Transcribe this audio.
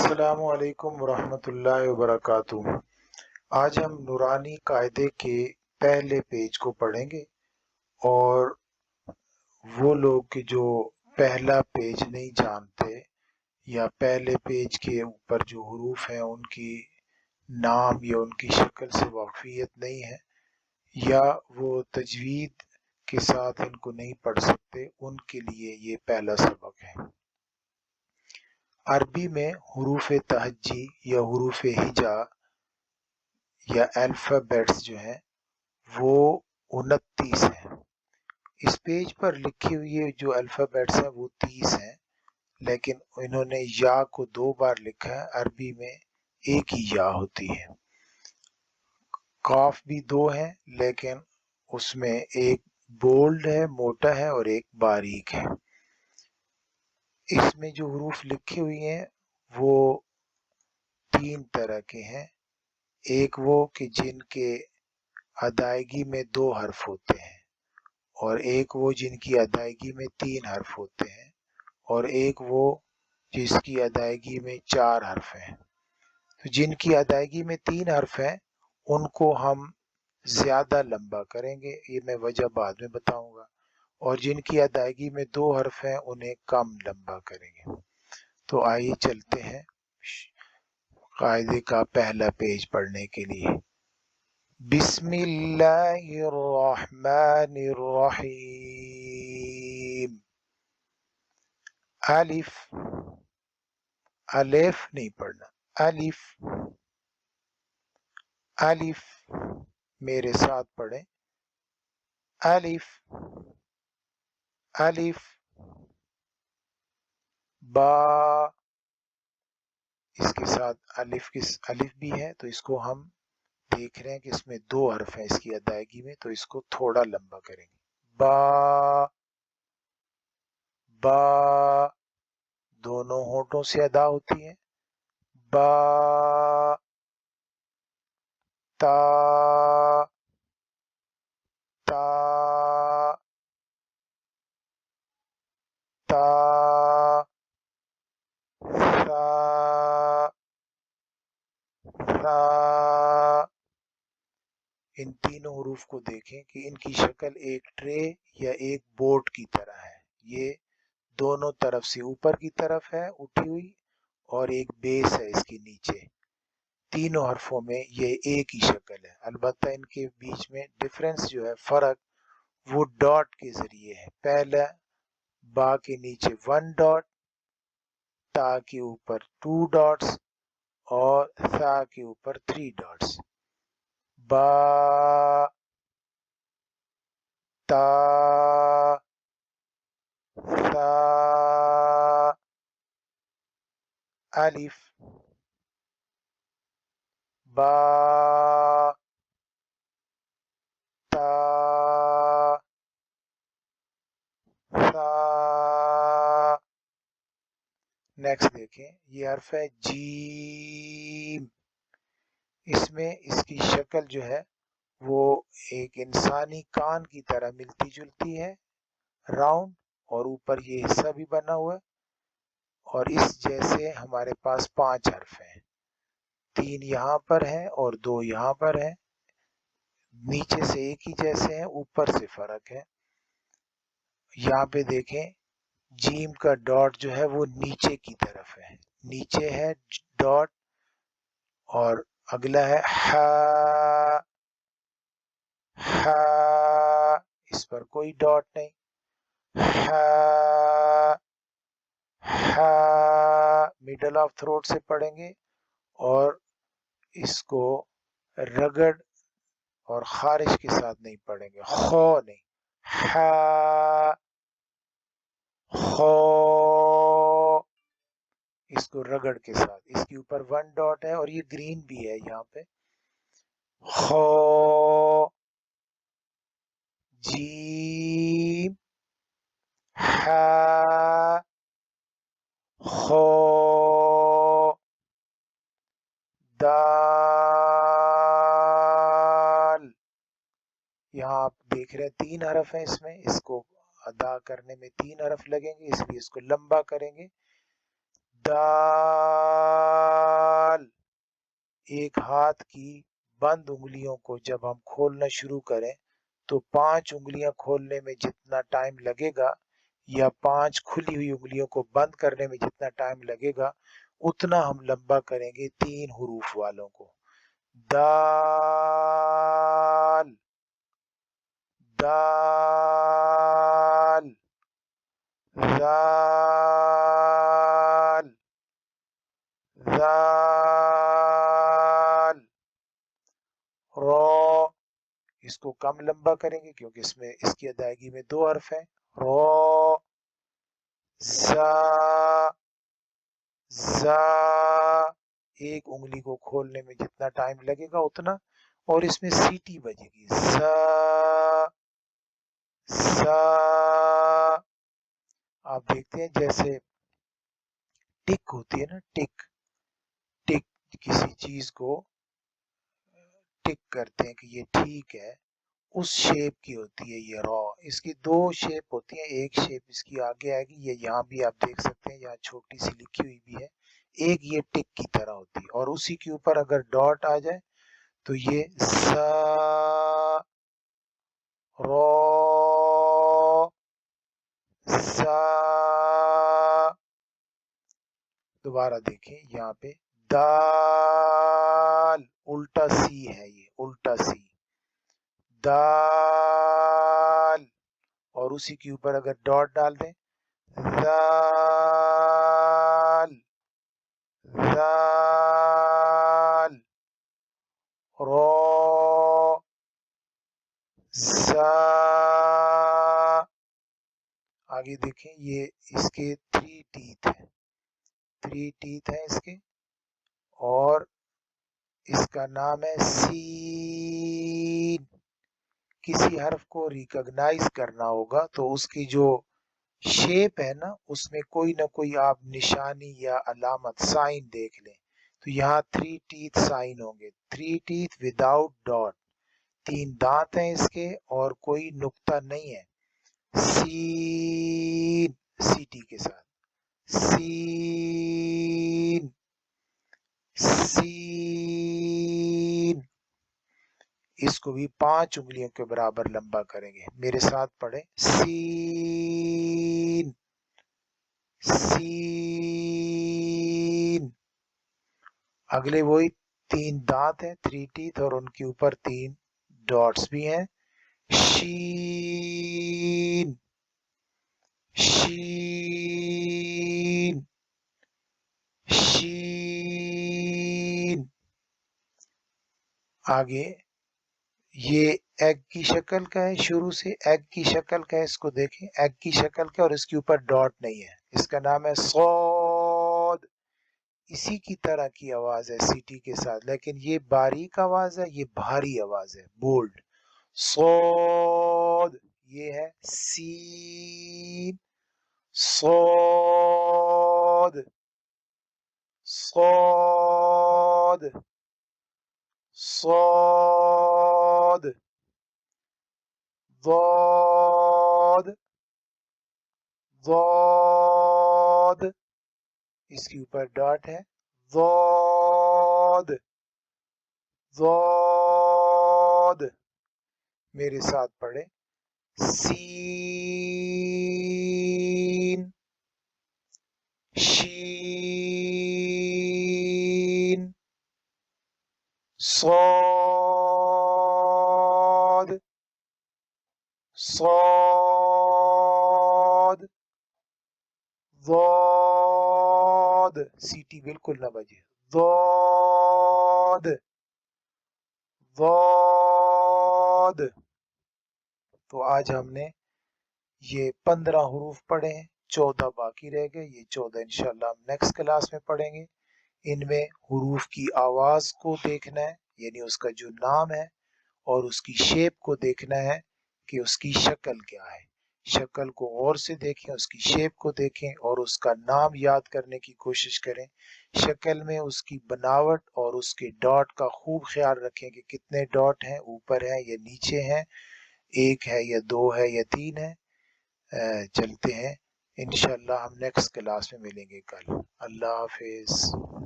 अस्सलामु अलैकुम वरहमतुल्लाहि वबरकातुह। आज हम नूरानी कायदे के पहले पेज को पढ़ेंगे और वो लोग कि जो पहला पेज नहीं जानते या पहले पेज के ऊपर जो हरूफ हैं उनकी नाम या उनकी शक्ल से वाकफियत नहीं है या वो तजवीद के साथ इनको नहीं पढ़ सकते, उनके लिए ये पहला सबक है। अरबी में हुरूफ तहज्जी या हुरूफ हिजा या अल्फ़ाबेट्स जो हैं वो 29 हैं। इस पेज पर लिखी हुई जो अल्फ़ाबेट्स हैं वो 30 हैं, लेकिन इन्होंने या को 2 बार लिखा है। अरबी में एक ही या होती है। काफ भी 2 हैं, लेकिन उसमें एक बोल्ड है, मोटा है, और एक बारीक है। इसमें जो हुरूफ लिखी हुई हैं वो 3 तरह के हैं। एक वो कि जिनके अदायगी में 2 हर्फ होते हैं, और एक वो जिनकी अदायगी में 3 हर्फ होते हैं, और एक वो जिसकी अदायगी में 4 हर्फ हैं। तो जिनकी अदायगी में 3 हर्फ हैं उनको हम ज्यादा लंबा करेंगे, ये मैं वजह बाद में बताऊंगा, और जिनकी अदायगी में 2 हर्फ हैं उन्हें कम लंबा करेंगे। तो आइए चलते हैं कायदे का पहला पेज पढ़ने के लिए। बिस्मिल्लाहिर्रहमानिर्रहीम। अलिफ, अलिफ नहीं पढ़ना, अलिफ, अलिफ। मेरे साथ पढ़ें, अलिफ, अलिफ, बा। इसके साथ अलिफ भी है, तो इसको हम देख रहे हैं कि इसमें 2 हर्फ हैं इसकी अदायगी में, तो इसको थोड़ा लंबा करेंगे। बा, बा दोनों होठों से अदा होती है। बा, ता, ता, ता, सा, सा। इन तीनों हुरूफ को देखें कि इनकी शक्ल एक ट्रे या एक बोर्ड की तरह है। ये दोनों तरफ से ऊपर की तरफ है उठी हुई, और एक बेस है इसके नीचे। तीनों हरफों में ये एक ही शक्ल है। अलबत्ता इनके बीच में डिफरेंस जो है, फर्क, वो डॉट के जरिए है। पहला बा के नीचे 1 डॉट, ता के ऊपर 2 डॉट्स, और सा के ऊपर 3 डॉट्स। बा, ता, सा, अलिफ, बा, ता, सा। नेक्स्ट देखें, ये हर्फ है जीम। इसमें इसकी शक्ल जो है वो एक इंसानी कान की तरह मिलती जुलती है, राउंड, और ऊपर ये हिस्सा भी बना हुआ है। और इस जैसे हमारे पास 5 हर्फ हैं, 3 यहाँ पर है और 2 यहाँ पर है। नीचे से एक ही जैसे हैं, ऊपर से फर्क है। यहाँ पे देखें, जीम का डॉट जो है वो नीचे की तरफ है, नीचे है डॉट, और अगला है हा, हा, इस पर कोई डॉट नहीं। हा, हा, मिडल ऑफ थ्रोट से पढ़ेंगे, और इसको रगड़ और खारिश के साथ नहीं पढ़ेंगे, खो नहीं, हा, खो, इसको रगड़ के साथ। इसके ऊपर 1 डॉट है और ये ग्रीन भी है यहाँ पे। खो, जीम, हा, खो, दाल। यहाँ आप देख रहे हैं 3 हरफ हैं इसमें, इसको अदा करने में 3 हरफ लगेंगे, इसलिए इसको लंबा करेंगे। दाल, एक हाथ की बंद उंगलियों को जब हम खोलना शुरू करें तो 5 उंगलियां खोलने में जितना टाइम लगेगा या 5 खुली हुई उंगलियों को बंद करने में जितना टाइम लगेगा उतना हम लंबा करेंगे 3 हुरूफ वालों को। दाल, दाल, दाल, दाल, रॉ। इसको कम लंबा करेंगे क्योंकि इसमें इसकी अदायगी में 2 हर्फ हैं। रॉ, ज़ा, ज़ा। एक उंगली को खोलने में जितना टाइम लगेगा उतना, और इसमें सीटी बजेगी। ज़ा, ज़ा। आप देखते हैं जैसे टिक होती है ना, टिक, टिक, किसी चीज को टिक करते हैं कि ये ठीक है, उस शेप की होती है ये रॉ। इसकी 2 शेप होती है, एक शेप इसकी आगे आएगी, ये यहाँ भी आप देख सकते हैं, यहाँ छोटी सी लिखी हुई भी है। एक ये टिक की तरह होती है, और उसी के ऊपर अगर डॉट आ जाए तो ये सा, रॉ, सा। दोबारा देखें, यहाँ पे दाल, उल्टा सी है, ये उल्टा सी, दाल, और उसी के ऊपर अगर डॉट डाल दें, दाल, दाल, रॉ, ज़ा। आगे देखें, ये इसके 3 टीथ हैं, 3 टीथ हैं इसके, और इसका नाम है सीन। किसी हर्फ को रिकॉग्नाइज करना होगा तो उसकी जो शेप है ना, उसमें कोई ना कोई आप निशानी या अलामत, साइन देख लें। तो यहाँ 3 टीथ साइन होंगे, 3 टीथ विदाउट डॉट, 3 दांत हैं इसके और कोई नुक्ता नहीं है। सीन, सीटी के साथ, सीन, सीन। इसको भी 5 उंगलियों के बराबर लंबा करेंगे। मेरे साथ पढ़े, सीन, सीन। अगले वही 3 दांत हैं, 3 टीथ, और उनके ऊपर 3 डॉट्स भी हैं। शीन, शीन, शीन। आगे ये एग की शक्ल का है, शुरू से एग की शक्ल का है, इसको देखें, एग की शक्ल का, और इसके ऊपर डॉट नहीं है। इसका नाम है सौद। इसी की तरह की आवाज है सीटी के साथ, लेकिन ये बारीक आवाज है, ये भारी आवाज है, बोल्ड। सौद, ये है सीन, सौद, सौद, सौद, ज़ाद, ज़ाद। इसके ऊपर डॉट है, ज़ाद, ज़ाद। मेरे साथ पढ़े, सीन, शीन, صاد، صاد، ضاد، सीटी बिल्कुल ना बजे, ضاد، ضاد। तो आज हमने ये 15 हुरूफ पढ़े हैं, 14 बाकी रह गए। ये 14 इंशाल्लाह हम नेक्स्ट क्लास में पढ़ेंगे। इनमें हुरूफ की आवाज को देखना है, यानी उसका जो नाम है, और उसकी शेप को देखना है कि उसकी शक्ल क्या है। शक्ल को गौर से देखें, उसकी शेप को देखें, और उसका नाम याद करने की कोशिश करें। शक्ल में उसकी बनावट और उसके डॉट का खूब ख्याल रखें कि कितने डॉट हैं, ऊपर है या नीचे हैं, एक है या 2 है या 3 है। चलते हैं, इंशाल्लाह हम नेक्स्ट क्लास में मिलेंगे कल। अल्लाह हाफिज।